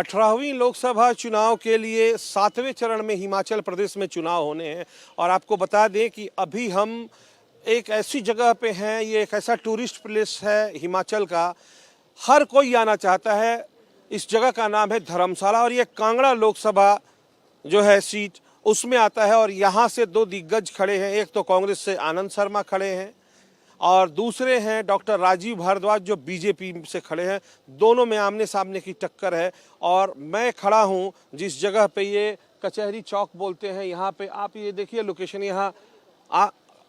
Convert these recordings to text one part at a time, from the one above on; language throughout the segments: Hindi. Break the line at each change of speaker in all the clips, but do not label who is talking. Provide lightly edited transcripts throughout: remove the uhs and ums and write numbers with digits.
18वीं लोकसभा चुनाव के लिए 7वें चरण में हिमाचल प्रदेश में चुनाव होने हैं। और आपको बता दें कि अभी हम एक ऐसी जगह पे हैं, ये एक ऐसा टूरिस्ट प्लेस है हिमाचल का, हर कोई आना चाहता है। इस जगह का नाम है धर्मशाला और ये कांगड़ा लोकसभा जो है सीट उसमें आता है। और यहाँ से दो दिग्गज खड़े हैं, एक तो कांग्रेस से आनंद शर्मा खड़े हैं और दूसरे हैं डॉक्टर राजीव भारद्वाज जो बीजेपी से खड़े हैं। दोनों में आमने सामने की टक्कर है। और मैं खड़ा हूं जिस जगह पे ये कचहरी चौक बोलते हैं, यहाँ पे आप ये देखिए लोकेशन, यहाँ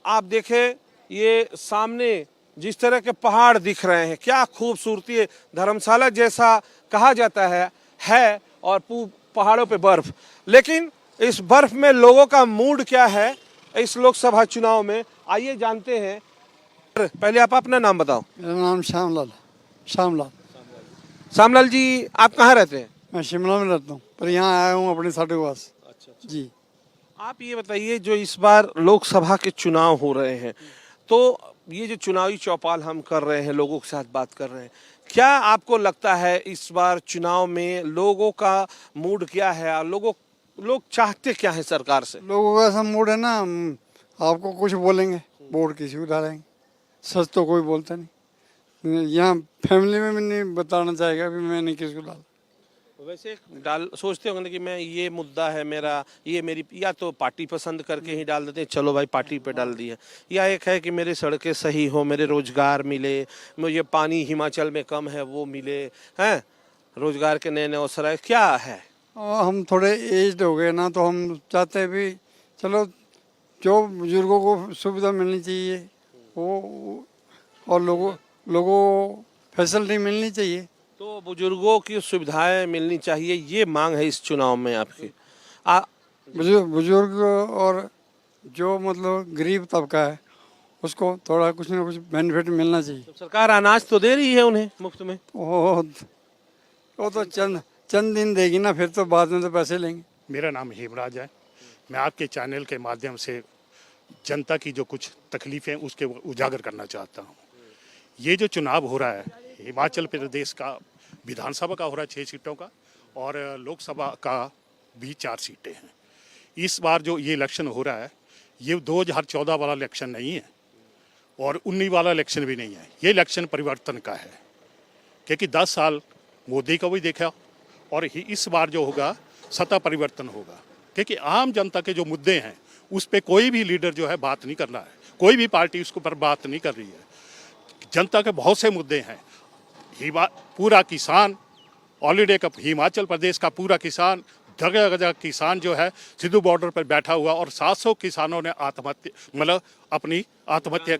आप देखें ये सामने जिस तरह के पहाड़ दिख रहे हैं, क्या खूबसूरती है। धर्मशाला जैसा कहा जाता है और पहाड़ों पे बर्फ, लेकिन इस बर्फ में लोगों का मूड क्या है इस लोकसभा चुनाव में, आइए जानते हैं। पहले आप अपना नाम बताओ।
मेरा नाम श्यामलाल।
श्यामलाल जी, आप कहाँ रहते हैं?
मैं शिमला में रहता हूँ, पर यहाँ आया हूँ अपने साथी के पास। अच्छा। जी,
आप ये बताइए, जो इस बार लोकसभा के चुनाव हो रहे हैं, तो ये जो चुनावी चौपाल हम कर रहे हैं, लोगों के साथ बात कर रहे हैं, क्या आपको लगता है इस बार चुनाव में लोगों का मूड क्या है और लोग चाहते क्या है सरकार से?
लोगों का ऐसा मूड है ना, आपको कुछ बोलेंगे वोट किसी को डालेंगे, सच तो कोई बोलता नहीं। यहाँ फैमिली में भी नहीं बताना चाहेगा कि मैंने किसको डाला।
वैसे सोचते होंगे कि मैं ये मुद्दा है मेरा, ये मेरी, या तो पार्टी पसंद करके ही डाल देते हैं, चलो भाई पार्टी पे डाल दिया, या एक है कि मेरे सड़कें सही हो, मेरे रोजगार मिले, मुझे पानी हिमाचल में कम है वो मिले, हैं रोजगार के नए नए अवसर आए, क्या है?
हम थोड़े एज्ड हो गए ना, तो हम चाहते हैं भी चलो जो बुजुर्गों को सुविधा मिलनी चाहिए वो, और लोगों फैसिलिटी मिलनी चाहिए।
तो बुजुर्गों की सुविधाएं मिलनी चाहिए, ये मांग है इस चुनाव में आपकी।
बुजुर्ग और जो मतलब गरीब तबका है उसको थोड़ा कुछ ना कुछ बेनिफिट मिलना चाहिए।
तो सरकार अनाज तो दे रही है उन्हें मुफ्त में।
वो तो चंद दिन देगी ना, फिर तो बाद में तो पैसे लेंगे।
मेरा नाम हेमराज है। मैं आपके चैनल के माध्यम से जनता की जो कुछ तकलीफें उसके उजागर करना चाहता हूँ। ये जो चुनाव हो रहा है हिमाचल प्रदेश का, विधानसभा का हो रहा है 6 सीटों का और लोकसभा का भी 4 सीटें हैं। इस बार जो ये इलेक्शन हो रहा है ये 2014 वाला इलेक्शन नहीं है और 19 वाला इलेक्शन भी नहीं है। ये इलेक्शन परिवर्तन का है, क्योंकि 10 साल मोदी को भी देखा और इस बार जो होगा सत्ता परिवर्तन होगा, क्योंकि आम जनता के जो मुद्दे हैं उस पर कोई भी लीडर जो है बात नहीं कर रहा है, कोई भी पार्टी उसके ऊपर बात नहीं कर रही है। जनता के बहुत से मुद्दे हैं। पूरा किसान, ऑलरेडी का हिमाचल प्रदेश का पूरा किसान, जगह जगह किसान जो है सिद्धू बॉर्डर पर बैठा हुआ और 700 किसानों ने अपनी आत्महत्या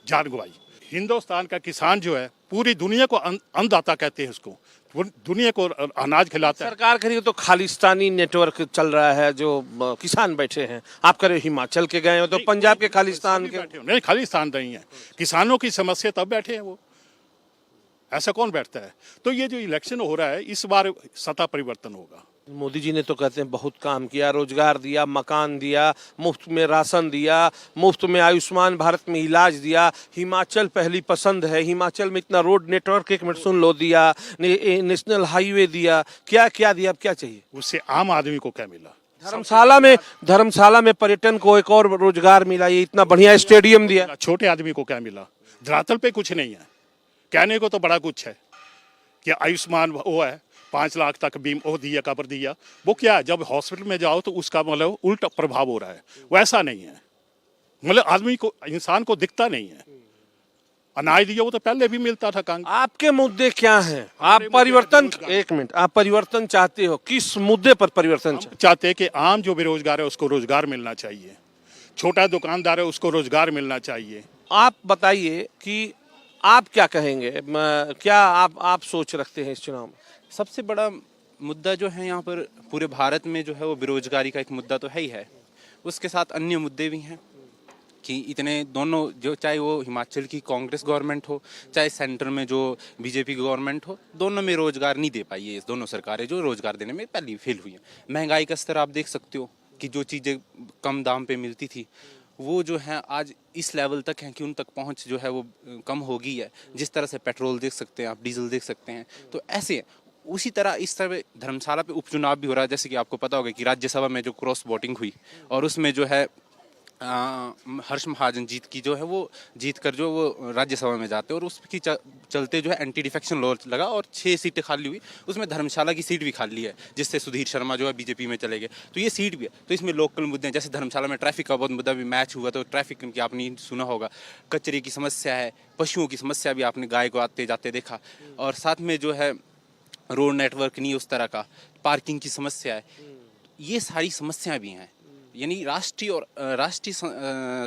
जान गंवाई। हिंदुस्तान का किसान जो है पूरी दुनिया को अन्नदाता कहते हैं, उसको दुनिया को अनाज खिलाता है।
सरकार कह रही है तो खालिस्तानी नेटवर्क चल रहा है, जो किसान बैठे हैं। आप कह रहे हो हिमाचल के गए हो तो पंजाब के खालिस्तान के
नहीं, खालिस्तान नहीं है, किसानों की समस्या तब बैठे हैं वो, ऐसा कौन बैठता है? तो ये जो इलेक्शन हो रहा है इस बार सत्ता परिवर्तन होगा।
मोदी जी ने तो कहते हैं बहुत काम किया, रोजगार दिया, मकान दिया, मुफ्त में राशन दिया, मुफ्त में आयुष्मान भारत में इलाज दिया, हिमाचल पहली पसंद है, हिमाचल में इतना रोड नेटवर्क, 1 मिनट सुन लो, दिया, नेशनल हाईवे दिया, क्या क्या दिया, अब क्या चाहिए?
उससे आम आदमी को क्या मिला?
धर्मशाला में पर्यटन को एक और रोजगार मिला, ये इतना बढ़िया स्टेडियम दिया।
छोटे आदमी को क्या मिला? धरातल पे कुछ नहीं है, कहने को तो बड़ा कुछ है कि आयुष्मान वो है 5 लाख तक बीम वो दिया, कवर दिया, वो क्या है? जब हॉस्पिटल में जाओ तो उसका मतलब उल्टा प्रभाव हो रहा है, वैसा नहीं है। मतलब आदमी को, इंसान को दिखता नहीं है। अनाज दिया वो तो पहले भी मिलता था।
आपके मुद्दे क्या हैं? आप परिवर्तन, 1 मिनट, आप परिवर्तन चाहते हो, किस मुद्दे पर परिवर्तन
चाहते हैं? कि आम जो बेरोजगार है उसको रोजगार मिलना चाहिए, छोटा दुकानदार है उसको रोजगार मिलना चाहिए।
आप बताइए कि आप क्या कहेंगे, क्या आप सोच रखते हैं इस चुनाव में?
सबसे बड़ा मुद्दा जो है यहाँ पर पूरे भारत में जो है वो बेरोजगारी का एक मुद्दा तो है ही है, उसके साथ अन्य मुद्दे भी हैं कि इतने दोनों, जो चाहे वो हिमाचल की कांग्रेस गवर्नमेंट हो चाहे सेंटर में जो बीजेपी गवर्नमेंट हो, दोनों में रोजगार नहीं दे पाई है। इस दोनों सरकारें जो रोजगार देने में पहली फेल हुई हैं। महंगाई का स्तर आप देख सकते हो कि जो चीज़ें कम दाम पे मिलती थी वो जो है आज इस लेवल तक है कि उन तक पहुंच जो है वो कम हो गई है। जिस तरह से पेट्रोल देख सकते हैं आप, डीजल देख सकते हैं, तो ऐसे उसी तरह इस तरह धर्मशाला पे उपचुनाव भी हो रहा है। जैसे कि आपको पता होगा कि राज्यसभा में जो क्रॉस वोटिंग हुई और उसमें जो है हर्ष महाजन जीत कर जो वो राज्यसभा में जाते और उसकी चलते जो है एंटी डिफेक्शन लॉ लगा और 6 सीटें खाली हुई। उसमें धर्मशाला की सीट भी खाली है, जिससे सुधीर शर्मा जो है बीजेपी में चले गए। तो ये सीट भी है। तो इसमें लोकल मुद्दे हैं, जैसे धर्मशाला में ट्रैफिक का बहुत मुद्दा भी मैच हुआ, तो ट्रैफिक की आपने सुना होगा, कचरे की समस्या है, पशुओं की समस्या भी, आपने गाय को आते जाते देखा, और साथ में जो है रोड नेटवर्क नहीं उस तरह का, पार्किंग की समस्या है, ये सारी समस्याएं भी हैं। यानी राष्ट्रीय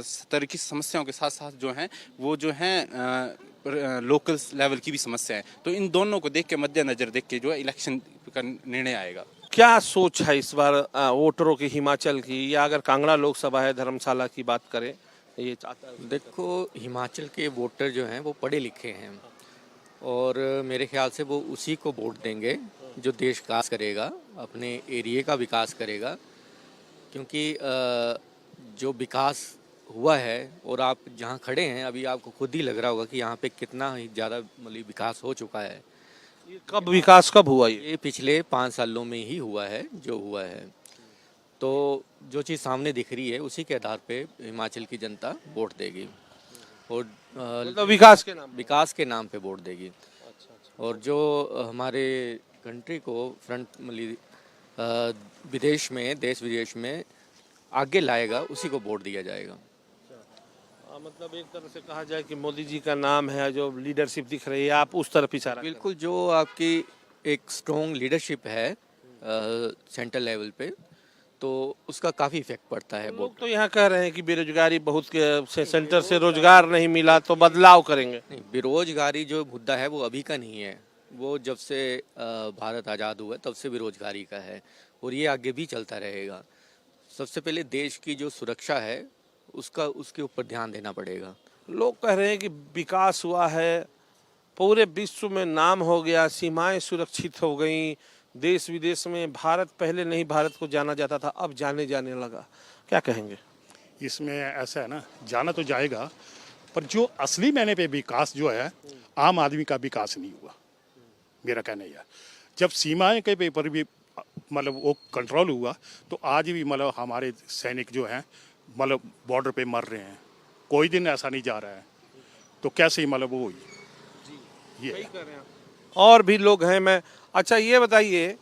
स्तर की समस्याओं के साथ साथ जो हैं वो जो हैं लोकल लेवल की भी समस्या है। तो इन दोनों को देख के, मद्देनजर देख के जो है इलेक्शन का निर्णय आएगा।
क्या सोच है इस बार वोटरों की हिमाचल की, या अगर कांगड़ा लोकसभा है, धर्मशाला की बात करें, ये चाहता है?
देखो, हिमाचल के वोटर जो हैं वो पढ़े लिखे हैं और मेरे ख्याल से वो उसी को वोट देंगे जो देश का विकास करेगा, अपने एरिया का विकास करेगा। क्योंकि जो विकास हुआ है, और आप जहाँ खड़े हैं अभी आपको खुद ही लग रहा होगा कि यहाँ पे कितना ही ज़्यादा मतलब विकास हो चुका है।
ये विकास कब हुआ?
ये पिछले 5 सालों में ही हुआ है जो हुआ है। तो जो चीज़ सामने दिख रही है उसी के आधार पे हिमाचल की जनता वोट देगी और
मतलब विकास के नाम
पे वोट देगी। और जो हमारे कंट्री को विदेश में, देश विदेश में आगे लाएगा, उसी को वोट दिया जाएगा।
मतलब एक तरह से कहा जाए कि मोदी जी का नाम है, जो लीडरशिप दिख रही है, आप उस तरफ इशारा?
बिल्कुल, जो आपकी एक स्ट्रॉन्ग लीडरशिप है सेंट्रल लेवल पे, तो उसका काफ़ी इफेक्ट पड़ता है।
लोग तो यहाँ कह रहे हैं कि बेरोजगारी बहुत से सेंटर से रोजगार नहीं मिला तो बदलाव करेंगे।
नहीं, बेरोजगारी जो मुद्दा है वो अभी का नहीं है, वो जब से भारत आज़ाद हुआ तब से बेरोजगारी का है और ये आगे भी चलता रहेगा। सबसे पहले देश की जो सुरक्षा है उसके ऊपर ध्यान देना पड़ेगा।
लोग कह रहे हैं कि विकास हुआ है, पूरे विश्व में नाम हो गया, सीमाएं सुरक्षित हो गई, देश विदेश में भारत, पहले नहीं भारत को जाना जाता था, अब जाने लगा। क्या कहेंगे?
इसमें ऐसा है ना, जाना तो जाएगा, पर जो असली मायने पे विकास जो है, आम आदमी का विकास नहीं हुआ। मेरा कहना यह, जब सीमाएं के पेपर भी मतलब वो कंट्रोल हुआ, तो आज भी मतलब हमारे सैनिक जो हैं मतलब बॉर्डर पे मर रहे हैं, कोई दिन ऐसा नहीं जा रहा है, तो कैसे मतलब वो ये है।
और भी लोग हैं। मैं अच्छा ये बताइए,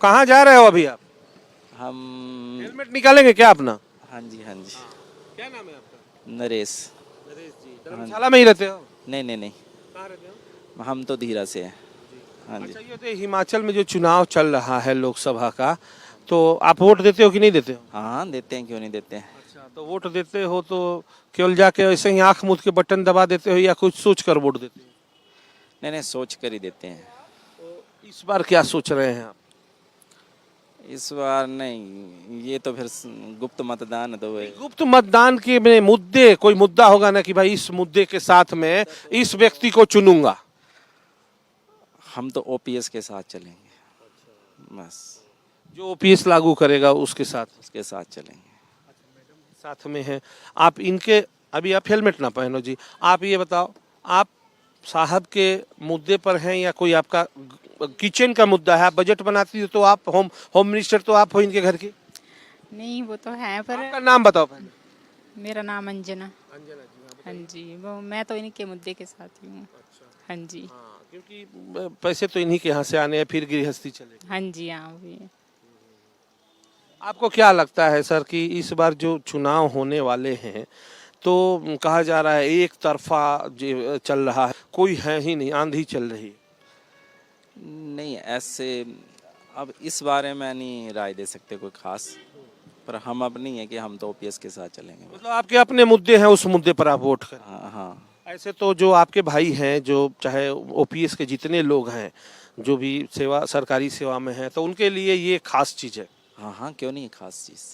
कहाँ जा रहे हो अभी आप?
हम
हेलमेट निकालेंगे क्या अपना?
हाँ जी, हाँ जी।
क्या नाम है आपका?
नरेश।
नरेश जी, धर्मशाला में ही रहते हो?
नहीं,
कहाँ रहते हो?
हम तो धीरा से हैं। हाँ जी।
अच्छा ये तो हिमाचल में जो चुनाव चल रहा है लोकसभा का, तो आप वोट देते हो कि नहीं देते हो?
हाँ, देते हैं, क्यों नहीं देते हैं।
अच्छा, तो वोट देते हो तो केवल जाके ऐसे ही आंख मूंद के बटन दबा देते हो या कुछ सोच कर वोट देते हो?
नहीं, सोच कर ही देते हैं।
तो इस बार क्या सोच रहे हैं आप?
इस बार नहीं, ये तो फिर गुप्त मतदान है, तो वही
गुप्त मतदान के में मुद्दे, कोई मुद्दा होगा ना कि भाई इस मुद्दे के साथ में इस व्यक्ति को चुनूंगा।
हम तो ओपीएस के साथ चलेंगे, बस
जो ओपीएस लागू करेगा उसके
उसके साथ चलेंगे।
साथ में है आप इनके। अभी आप हेलमेट ना पहनो जी। आप ये बताओ, आप साहब के मुद्दे पर हैं या कोई आपका किचन का मुद्दा है? आप बजट बनाती हो तो आप होम मिनिस्टर तो आप हो इनके घर की?
नहीं, वो तो है, पर
आपका नाम बताओ पहले।
मेरा नाम अंजना।
अंजना जी,
हाँ जी, वो मैं तो इनके मुद्दे के साथ ही हूँ। हाँ जी।
हाँ, क्योंकि पैसे तो इन्हीं के यहाँ से आने हैं, फिर गृहस्थी चलेगी।
हाँ जी, हाँ भी।
आपको क्या लगता है सर कि इस बार जो चुनाव होने वाले हैं, तो कहा जा रहा है एक तरफा जो चल रहा है, कोई है ही नहीं, आंधी चल रही है?
नहीं, ऐसे अब इस बारे में नहीं राय दे सकते कोई खास, पर हम अब नहीं है कि हम तो ओपीएस के साथ चलेंगे।
मतलब आपके अपने मुद्दे हैं, उस मुद्दे पर आप वोट करें?
हाँ।
ऐसे तो जो आपके भाई हैं, जो चाहे ओपीएस के जितने लोग हैं, जो भी सरकारी सेवा में हैं, तो उनके लिए ये खास चीज़ है।
हाँ, क्यों नहीं खास चीज़।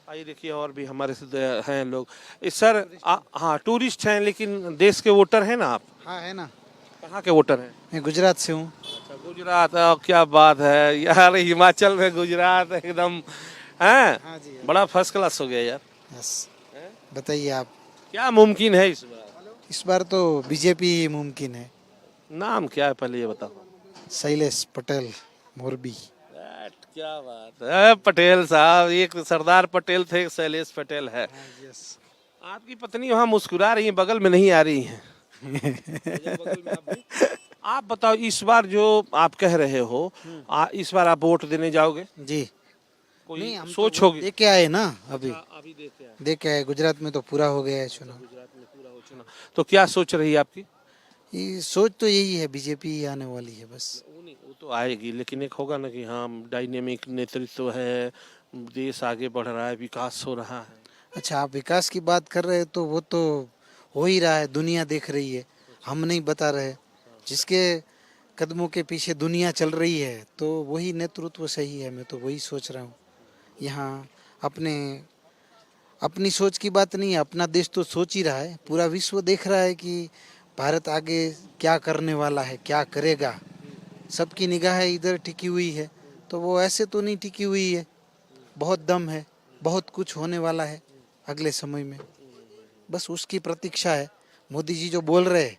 आइए देखिए, और भी हमारे साथ हैं लोग। सर हाँ, टूरिस्ट हैं लेकिन देश के वोटर हैं ना आप?
हाँ, है ना।
कहाँ के वोटर हैं?
मैं गुजरात से हूँ।
अच्छा, गुजरात। क्या बात है यार, हिमाचल में गुजरात एकदम हैं।
हाँ जी,
बड़ा फर्स्ट क्लास हो गया यार।
यस, बताइए आप।
क्या मुमकिन है इस बार?
इस बार तो बीजेपी ही मुमकिन है।
नाम क्या है पहले ये बताओ।
शैलेश पटेल मोरबी।
क्या बात है पटेल साहब, एक सरदार पटेल थे, एक शैलेश पटेल है। आपकी पत्नी वहाँ मुस्कुरा रही है, बगल में नहीं आ रही है। बगल में आप बताओ, इस बार जो आप कह रहे हो, इस बार आप वोट देने जाओगे?
जी
कोई
नहीं, हम
सोच
तो
होगी?
दे के आए ना, अभी
अभी देते हैं।
दे के आए। गुजरात में तो पूरा हो गया है चुनाव।
गुजरात में पूरा हो चुना, तो क्या सोच रही है आपकी?
ये सोच तो यही है, बीजेपी ही आने वाली है बस।
वो नहीं, वो तो आएगी, लेकिन एक होगा ना कि हाँ डायनेमिक नेतृत्व है, देश आगे बढ़ रहा है, विकास हो रहा है।
अच्छा, आप विकास की बात कर रहे हो तो वो तो हो ही रहा है, दुनिया देख रही है, हम नहीं बता रहे। जिसके कदमों के पीछे दुनिया चल रही है तो वही नेतृत्व सही है। मैं तो वही सोच रहा हूँ। यहाँ अपनी सोच की बात नहीं है, अपना देश तो सोच ही रहा है, पूरा विश्व देख रहा है कि भारत आगे क्या करने वाला है, क्या करेगा। सबकी निगाहें इधर टिकी हुई है, तो वो ऐसे तो नहीं टिकी हुई है। बहुत दम है, बहुत कुछ होने वाला है अगले समय में, बस उसकी प्रतीक्षा है। मोदी जी जो बोल रहे हैं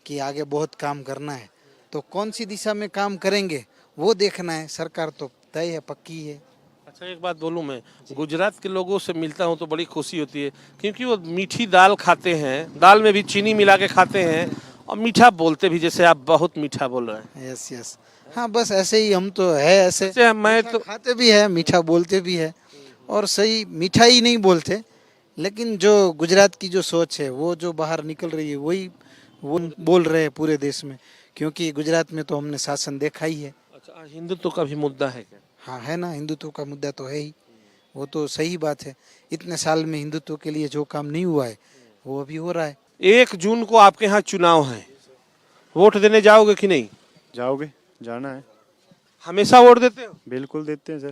कि आगे बहुत काम करना है, तो कौन सी दिशा में काम करेंगे वो देखना है। सरकार तो तय है, पक्की है।
अच्छा, एक बात बोलूं, मैं गुजरात के लोगों से मिलता हूं तो बड़ी खुशी होती है, क्योंकि वो मीठी दाल खाते हैं, दाल में भी चीनी मिला के खाते हैं, और मीठा बोलते भी, जैसे आप बहुत मीठा बोल रहे हैं।
यस यस, हाँ बस ऐसे ही हम तो है, ऐसे
अच्छा, मैं
मीठा
तो
खाते भी है, मीठा बोलते भी है, और सही मीठा ही नहीं बोलते। लेकिन जो गुजरात की जो सोच है वो जो बाहर निकल रही है वही वो बोल रहे हैं पूरे देश में, क्योंकि गुजरात में तो हमने शासन देखा ही है।
अच्छा, हिंदुत्व का भी मुद्दा है क्या?
हाँ है ना, हिंदुत्व का मुद्दा तो है ही, वो तो सही बात है। इतने साल में हिंदुत्व के लिए जो काम नहीं हुआ है वो अभी हो रहा है।
1 जून को आपके यहाँ चुनाव है, वोट देने जाओगे कि नहीं?
जाओगे, जाना है।
हमेशा वोट देते हो?
बिल्कुल देते हैं सर।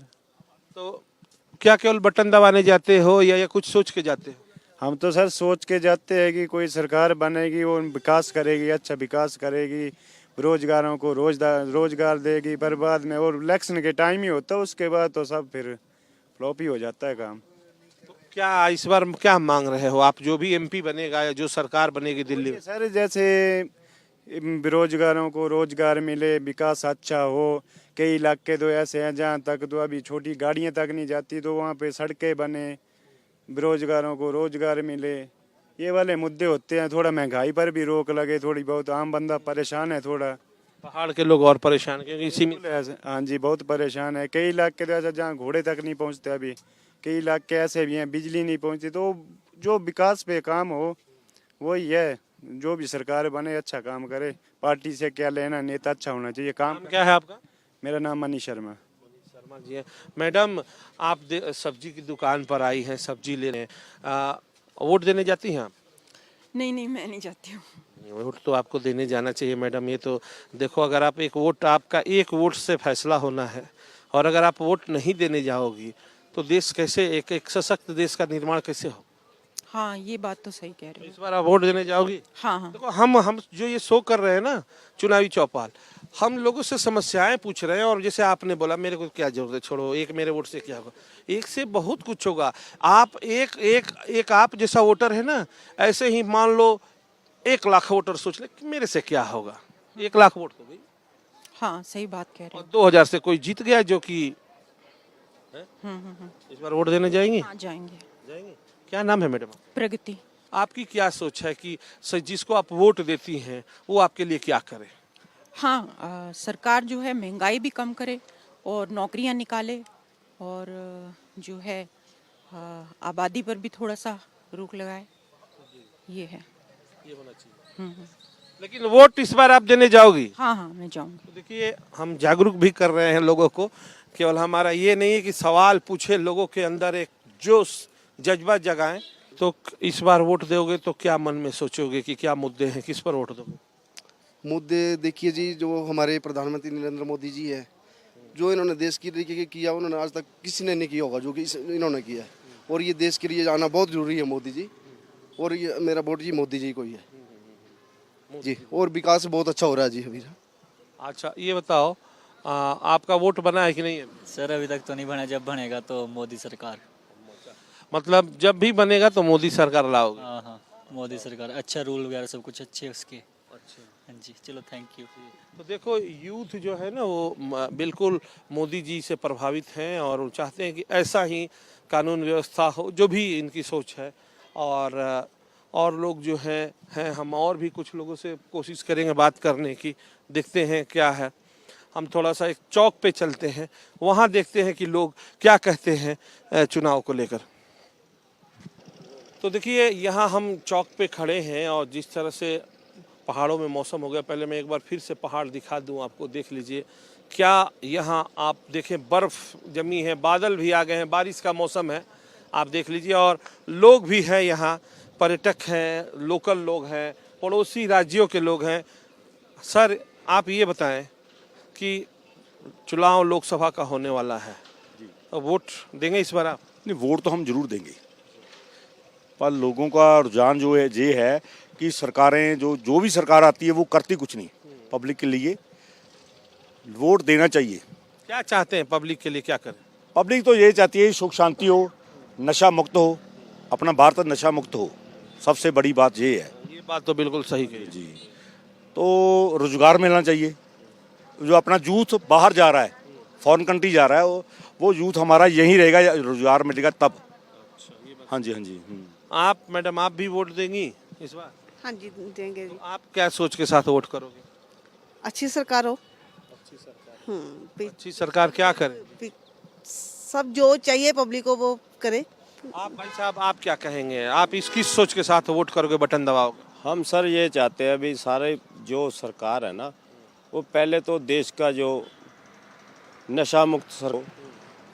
तो क्या केवल बटन दबाने जाते हो या कुछ सोच के जाते हो?
हम तो सर सोच के जाते हैं कि कोई सरकार बनेगी, वो विकास करेगी, अच्छा विकास करेगी, बेरोजगारों को रोजगार देगी। पर बाद में और इलेक्शन के टाइम ही होता है, उसके बाद तो सब फिर फ्लॉप ही हो जाता है काम।
तो क्या इस बार क्या मांग रहे हो आप, जो भी एमपी बनेगा या जो सरकार बनेगी दिल्ली में?
सर जैसे बेरोजगारों को रोजगार मिले, विकास अच्छा हो। कई इलाके तो ऐसे हैं जहाँ तक तो अभी छोटी गाड़ियाँ तक नहीं जाती, तो वहाँ पे सड़कें बने, बेरोजगारों को रोजगार मिले, ये वाले मुद्दे होते हैं। थोड़ा महंगाई पर भी रोक लगे, थोड़ी बहुत, आम बंदा परेशान है थोड़ा।
पहाड़ के लोग और परेशान, क्योंकि इसी में
हाँ जी, बहुत परेशान है। कई इलाके तो ऐसा जहाँ घोड़े तक नहीं पहुँचते अभी, कई इलाके ऐसे भी हैं बिजली नहीं पहुँचती। तो जो विकास पे काम हो वही है, जो भी सरकार बने अच्छा काम करे। पार्टी से क्या लेना, नेता अच्छा होना चाहिए। काम
क्या है आपका?
मेरा नाम मनीष शर्मा।
शर्मा जी है। मैडम, आप सब्जी की दुकान पर आई हैं, सब्जी लेने, वोट देने जाती हैं आप?
नहीं नहीं, मैं नहीं जाती हूँ।
वोट तो आपको देने जाना चाहिए मैडम। ये तो देखो, अगर आप एक वोट, आपका एक वोट से फैसला होना है, और अगर आप वोट नहीं देने जाओगी तो देश कैसे, एक सशक्त देश का निर्माण कैसे हो?
हाँ, ये बात तो सही कह रहे हो।
इस बार आप वोट देने जाओगी?
हाँ हाँ।
देखो, हम जो ये शो कर रहे हैं ना, चुनावी चौपाल, हम लोगों से समस्याएं पूछ रहे हैं, और जैसे आपने बोला मेरे को क्या जरूरत है, छोड़ो, एक मेरे वोट से क्या होगा। एक से बहुत कुछ होगा। आप एक आप जैसा वोटर है ना, ऐसे ही मान लो 1 लाख वोटर सोच ले कि मेरे से क्या होगा। 1 लाख वोट हो गई,
हाँ सही बात कह रहे
और
हो।
2000 से कोई जीत गया, जो कि इस बार वोट देने जाएंगे?
हाँ जाएंगे।
जाएंगे। क्या नाम है मैडम?
प्रगति।
आपकी क्या सोच है कि जिसको आप वोट देती हैं वो आपके लिए क्या करे?
हाँ, सरकार जो है महंगाई भी कम करे और नौकरियां निकाले, और जो है आबादी पर भी थोड़ा सा रोक लगाए, ये है।
ये होना चाहिए। लेकिन वोट इस बार आप देने जाओगी?
हाँ हाँ, मैं जाऊंगी।
तो देखिए, हम जागरूक भी कर रहे हैं लोगों को। केवल हमारा ये नहीं है कि सवाल पूछे, लोगों के अंदर एक जोश, जज्बा जगाएं। तो इस बार वोट दोगे तो क्या मन में सोचोगे कि क्या मुद्दे हैं, किस पर वोट दोगे?
मुद्दे देखिए जी, जो हमारे प्रधानमंत्री नरेंद्र मोदी जी है, जो इन्होंने देश के लिए किया, उन्होंने आज तक किसी ने नहीं किया होगा जो कि इन्होंने किया है। और ये देश के लिए आना बहुत जरूरी है मोदी जी, और ये मेरा वोट जी मोदी जी को ही है जी। और विकास बहुत अच्छा हो रहा है जी अभी।
अच्छा, ये बताओ, आपका वोट बना है कि नहीं है?
सर अभी तक तो नहीं बना, जब बनेगा तो मोदी सरकार।
मतलब जब भी बनेगा तो मोदी सरकार लाओगे?
हाँ हाँ, मोदी सरकार, अच्छा रूल वगैरह सब कुछ अच्छे उसके।
अच्छा,
हाँ जी, चलो थैंक यू।
तो देखो यूथ जो है ना वो बिल्कुल मोदी जी से प्रभावित हैं और वो चाहते हैं कि ऐसा ही कानून व्यवस्था हो, जो भी इनकी सोच है। और लोग जो हैं हम और भी कुछ लोगों से कोशिश करेंगे बात करने की, देखते हैं क्या है। हम थोड़ा सा एक चौक पे चलते हैं, वहाँ देखते हैं कि लोग क्या कहते हैं चुनाव को लेकर। तो देखिए यहाँ हम चौक पे खड़े हैं और जिस तरह से पहाड़ों में मौसम हो गया, पहले मैं एक बार फिर से पहाड़ दिखा दूं आपको, देख लीजिए क्या यहाँ आप देखें बर्फ़ जमी है, बादल भी आ गए हैं, बारिश का मौसम है, आप देख लीजिए। और लोग भी हैं यहाँ, पर्यटक हैं, लोकल लोग हैं, पड़ोसी राज्यों के लोग हैं। सर आप ये बताएं कि चुनाव लोकसभा का होने वाला है, तो वोट देंगे इस बार आप?
नहीं, वोट तो हम जरूर देंगे, पर लोगों का रुझान जो है ये है कि सरकारें जो भी सरकार आती है वो करती कुछ नहीं पब्लिक के लिए। वोट देना चाहिए।
क्या चाहते हैं पब्लिक के लिए, क्या करें?
पब्लिक तो ये चाहती है सुख शांति हो, नशा मुक्त हो, अपना भारत नशा मुक्त हो, सबसे बड़ी बात ये है।
ये बात तो बिल्कुल सही कही
जी। तो रोजगार मिलना चाहिए। जो अपना यूथ बाहर जा रहा है, फॉरेन कंट्री जा रहा है, वो यूथ हमारा यहीं रहेगा, रोजगार मिलेगा तब। हाँ जी, हाँ जी।
आप मैडम आप भी वोट देंगी इस बार?
हाँ जी देंगे जी।
तो आप क्या सोच के साथ वोट करोगे?
अच्छी सरकार हो।
अच्छी सरकार क्या करे?
सब जो चाहिए पब्लिक को वो करे।
आप भाई साहब आप क्या कहेंगे, आप इस किस सोच के साथ वोट करोगे, बटन दबाओगे?
हम सर ये चाहते हैं अभी सारे जो सरकार है ना, वो पहले तो देश का जो नशा मुक्त सर,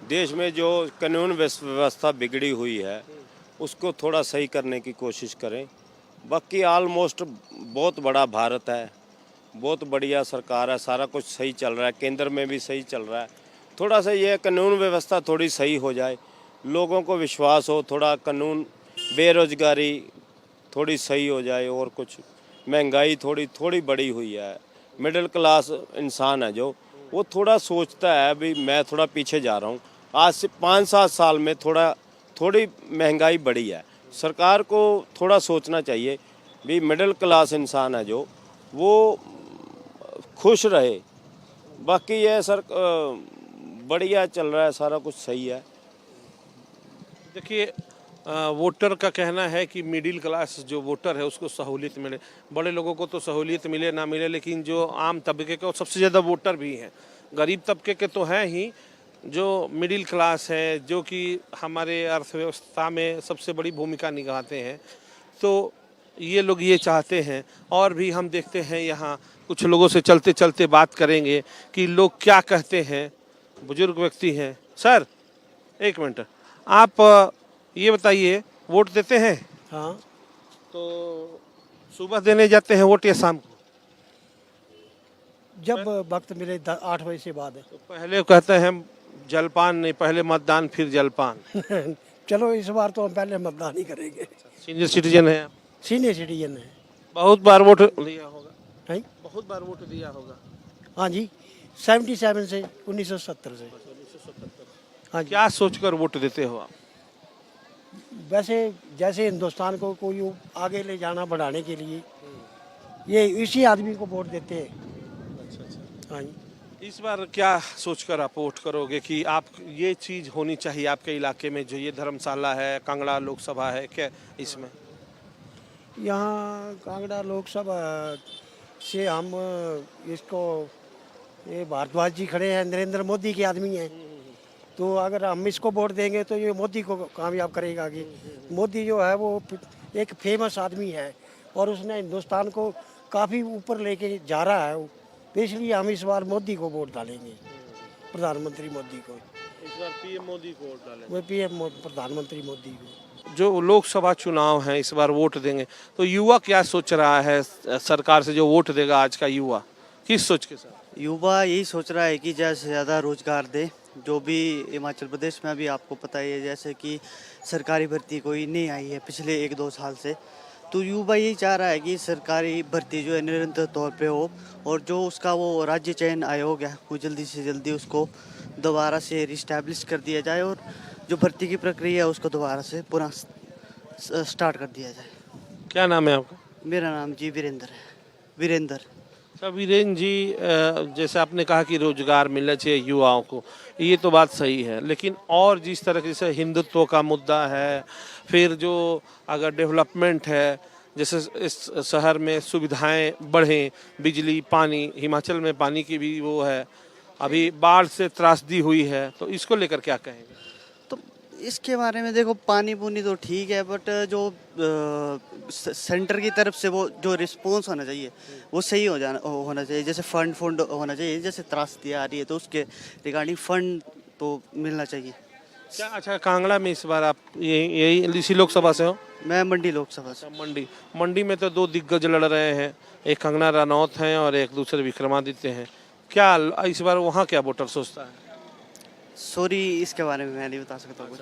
देश में जो कानून व्यवस्था बिगड़ी हुई है उसको थोड़ा सही करने की कोशिश करें। बाकी ऑलमोस्ट बहुत बड़ा भारत है, बहुत बढ़िया सरकार है, सारा कुछ सही चल रहा है, केंद्र में भी सही चल रहा है। थोड़ा सा ये कानून व्यवस्था थोड़ी सही हो जाए, लोगों को विश्वास हो, थोड़ा कानून, बेरोजगारी थोड़ी सही हो जाए, और कुछ महंगाई थोड़ी बड़ी हुई है। मिडिल क्लास इंसान है जो, वो थोड़ा सोचता है भी मैं थोड़ा पीछे जा रहा हूँ। आज से 5-7 साल में थोड़ी महंगाई बढ़ी है। सरकार को थोड़ा सोचना चाहिए भी मिडिल क्लास इंसान है जो, वो खुश रहे। बाकी ये सर बढ़िया चल रहा है, सारा कुछ सही है।
देखिए वोटर का कहना है कि मिडिल क्लास जो वोटर है उसको सहूलियत मिले। बड़े लोगों को तो सहूलियत मिले ना मिले, लेकिन जो आम तबके के, और सबसे ज़्यादा वोटर भी हैं, गरीब तबके के तो हैं ही, जो मिडिल क्लास है, जो कि हमारे अर्थव्यवस्था में सबसे बड़ी भूमिका निभाते हैं, तो ये लोग ये चाहते हैं। और भी हम देखते हैं यहाँ कुछ लोगों से चलते चलते बात करेंगे कि लोग क्या कहते हैं। बुजुर्ग व्यक्ति हैं। सर एक मिनट, आप ये बताइए वोट देते हैं?
हाँ।
तो सुबह देने जाते हैं वोट या शाम को?
जब वक्त मिले 8 बजे से बाद।
तो पहले कहते हैं जलपान नहीं, पहले मतदान फिर जलपान।
चलो इस बार तो हम पहले मतदान ही करेंगे।
सीनियर सिटीजन है आप?
सीनियर सिटीजन है।
बहुत बार वोट दिया होगा?
है?
बहुत बार वोट दिया होगा।
हाँ जी, 77 से 1970 से। हाँ जी।
क्या सोचकर वोट देते हो आप?
वैसे जैसे हिंदुस्तान को कोई आगे ले जाना, बढ़ाने के लिए ये इसी आदमी को वोट देते हैं। हाँ जी।
इस बार क्या सोचकर आप वोट करोगे कि आप ये चीज़ होनी चाहिए आपके इलाके में, जो ये धर्मशाला है, कांगड़ा लोकसभा है, क्या इसमें?
यहाँ कांगड़ा लोकसभा से हम इसको, ये भारद्वाज जी खड़े हैं, नरेंद्र मोदी के आदमी हैं, तो अगर हम इसको वोट देंगे तो ये मोदी को कामयाब करेगा आगे। मोदी जो है वो एक फेमस आदमी है और उसने हिंदुस्तान को काफ़ी ऊपर लेके जा रहा है, तो इसलिए हम इस बार मोदी को वोट डालेंगे, प्रधानमंत्री मोदी को।
इस बार पीएम मोदी को वोट डालेंगे?
वो पीएम प्रधानमंत्री मोदी को।
जो लोकसभा चुनाव हैं इस बार वोट देंगे, तो युवा क्या सोच रहा है सरकार से जो वोट देगा आज का युवा, किस सोच के साथ?
युवा यही सोच रहा है कि ज़्यादा से ज़्यादा रोजगार दे। जो भी हिमाचल प्रदेश में अभी आपको पता ही है, जैसे कि सरकारी भर्ती कोई नहीं आई है पिछले 1-2 साल से, तो युवा यही चाह रहा है कि सरकारी भर्ती जो है निरंतर तौर पे हो, और जो उसका वो राज्य चयन आयोग है वो जल्दी से जल्दी उसको दोबारा से रिस्टैब्लिश कर दिया जाए, और जो भर्ती की प्रक्रिया है उसको दोबारा से पुनः स्टार्ट कर दिया जाए।
क्या नाम है आपका?
मेरा नाम जी वीरेंद्र है। वीरेंद्र।
अच्छा वीरेन जी, जैसे आपने कहा कि रोजगार मिलना चाहिए युवाओं को, ये तो बात सही है, लेकिन और जिस तरह से हिंदुत्व का मुद्दा है, फिर जो अगर डेवलपमेंट है, जैसे इस शहर में सुविधाएं बढ़ें, बिजली पानी, हिमाचल में पानी की भी वो है, अभी बाढ़ से त्रासदी हुई है, तो इसको लेकर क्या कहेंगे?
तो इसके बारे में देखो, पानी पुनी तो ठीक है, बट जो सेंटर की तरफ से वो जो रिस्पॉन्स होना चाहिए वो सही होना चाहिए। जैसे फंड होना चाहिए, जैसे त्रासदी आ रही है तो उसके रिगार्डिंग फंड तो मिलना चाहिए।
क्या अच्छा, कांगड़ा में इस बार आप यही इसी लोकसभा से हो?
मैं मंडी लोकसभा से।
मंडी में तो दो दिग्गज लड़ रहे हैं, एक कंगना रनौत हैं और एक दूसरे विक्रमादित्य हैं। क्या इस बार वहाँ क्या वोटर सोचता है?
सॉरी, इसके बारे में मैं नहीं बता सकता कुछ।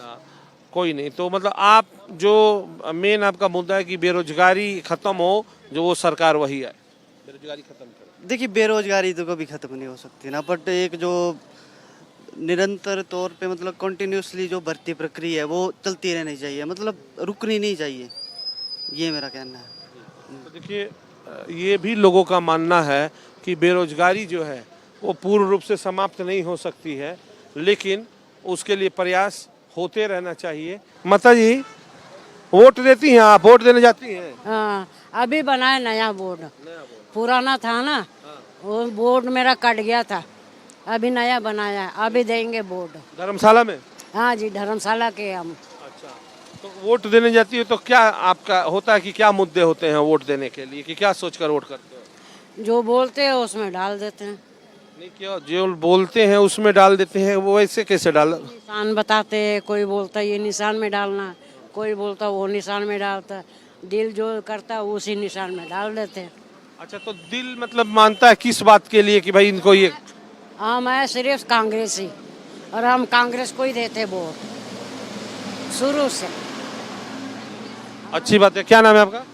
कोई नहीं, तो मतलब आप जो मेन आपका मुद्दा है कि बेरोजगारी खत्म हो, जो वो सरकार वही है, बेरोजगारी खत्म करे।
देखिए, बेरोजगारी तो कभी खत्म नहीं हो सकती ना, बट एक जो निरंतर तौर पे मतलब कंटिन्यूसली जो भर्ती प्रक्रिया है वो चलती रहनी चाहिए, मतलब रुकनी नहीं चाहिए, ये मेरा कहना है।
तो देखिए, ये भी लोगों का मानना है कि बेरोजगारी जो है वो पूर्ण रूप से समाप्त नहीं हो सकती है, लेकिन उसके लिए प्रयास होते रहना चाहिए। माता जी, वोट देती हैं आप? वोट देने जाती हैं?
हाँ, अभी बनाया नया बोर्ड, पुराना था ना, वो बोर्ड मेरा कट गया था, अभी नया बनाया, अभी देंगे बोर्ड।
धर्मशाला में?
हाँ जी, धर्मशाला के हम।
अच्छा, तो वोट देने जाती है तो क्या आपका होता है कि क्या मुद्दे होते हैं वोट देने के लिए, कि क्या सोचकर वोट करते हो?
जो बोलते हैं उसमें डाल देते हैं।
नहीं, क्या जो बोलते हैं उसमें डाल देते हैं, वो ऐसे कैसे डाल?
निशान बताते हैं, कोई बोलता है ये निशान में डालना, कोई बोलता वो निशान में डालता, दिल जो करता है उसी निशान में डाल देते हैं।
अच्छा, तो दिल मतलब मानता है किस बात के लिए कि भाई इनको ये?
हाँ, मैं सिर्फ कांग्रेसी, और हम कांग्रेस को ही देते वोट शुरू से।
अच्छी बात है। क्या नाम है आपका?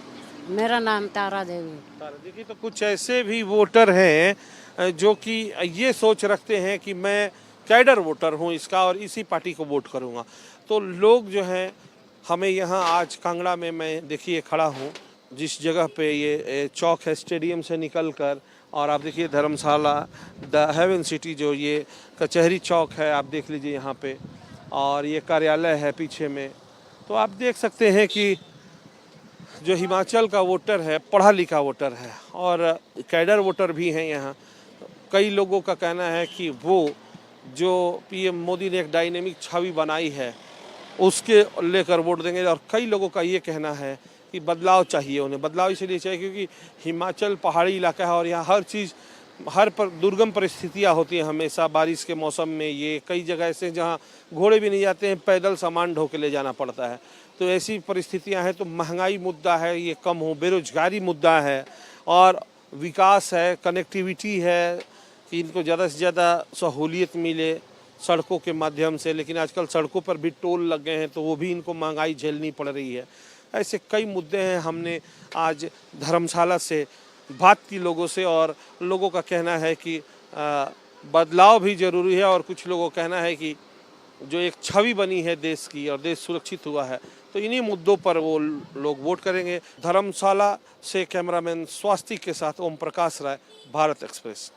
मेरा नाम तारा देवी।
देखिए, तो कुछ ऐसे भी वोटर हैं जो कि ये सोच रखते हैं कि मैं कैडर वोटर हूँ इसका और इसी पार्टी को वोट करूँगा। तो लोग जो हैं, हमें यहाँ आज कांगड़ा में मैं देखिए खड़ा हूँ जिस जगह पे ये चौक है, स्टेडियम से निकल कर, और आप देखिए धर्मशाला द हेवन सिटी जो ये कचहरी चौक है, आप देख लीजिए यहाँ पे, और ये कार्यालय है पीछे में। तो आप देख सकते हैं कि जो हिमाचल का वोटर है पढ़ा लिखा वोटर है और कैडर वोटर भी हैं यहाँ। कई लोगों का कहना है कि वो जो पीएम मोदी ने एक डायनेमिक छवि बनाई है उसके लेकर वोट देंगे, और कई लोगों का ये कहना है कि बदलाव चाहिए उन्हें। बदलाव इसलिए चाहिए क्योंकि हिमाचल पहाड़ी इलाका है और यहाँ हर चीज़, हर पर दुर्गम परिस्थितियाँ होती हैं हमेशा। बारिश के मौसम में ये कई जगह ऐसे जहाँ घोड़े भी नहीं जाते हैं, पैदल सामान ढो के ले जाना पड़ता है। तो ऐसी परिस्थितियाँ हैं। तो महंगाई मुद्दा है, ये कम हो, बेरोजगारी मुद्दा है, और विकास है, कनेक्टिविटी है कि इनको ज़्यादा से ज़्यादा सहूलियत मिले सड़कों के माध्यम से। लेकिन आजकल सड़कों पर भी टोल लग गए हैं तो वो भी इनको महंगाई झेलनी पड़ रही है। ऐसे कई मुद्दे हैं। हमने आज धर्मशाला से बात की लोगों से, और लोगों का कहना है कि बदलाव भी ज़रूरी है, और कुछ लोगों का कहना है कि जो एक छवि बनी है देश की और देश सुरक्षित हुआ है, तो इन्हीं मुद्दों पर वो लोग वोट करेंगे। धर्मशाला से कैमरामैन स्वास्तिक के साथ ओम प्रकाश राय, भारत एक्सप्रेस।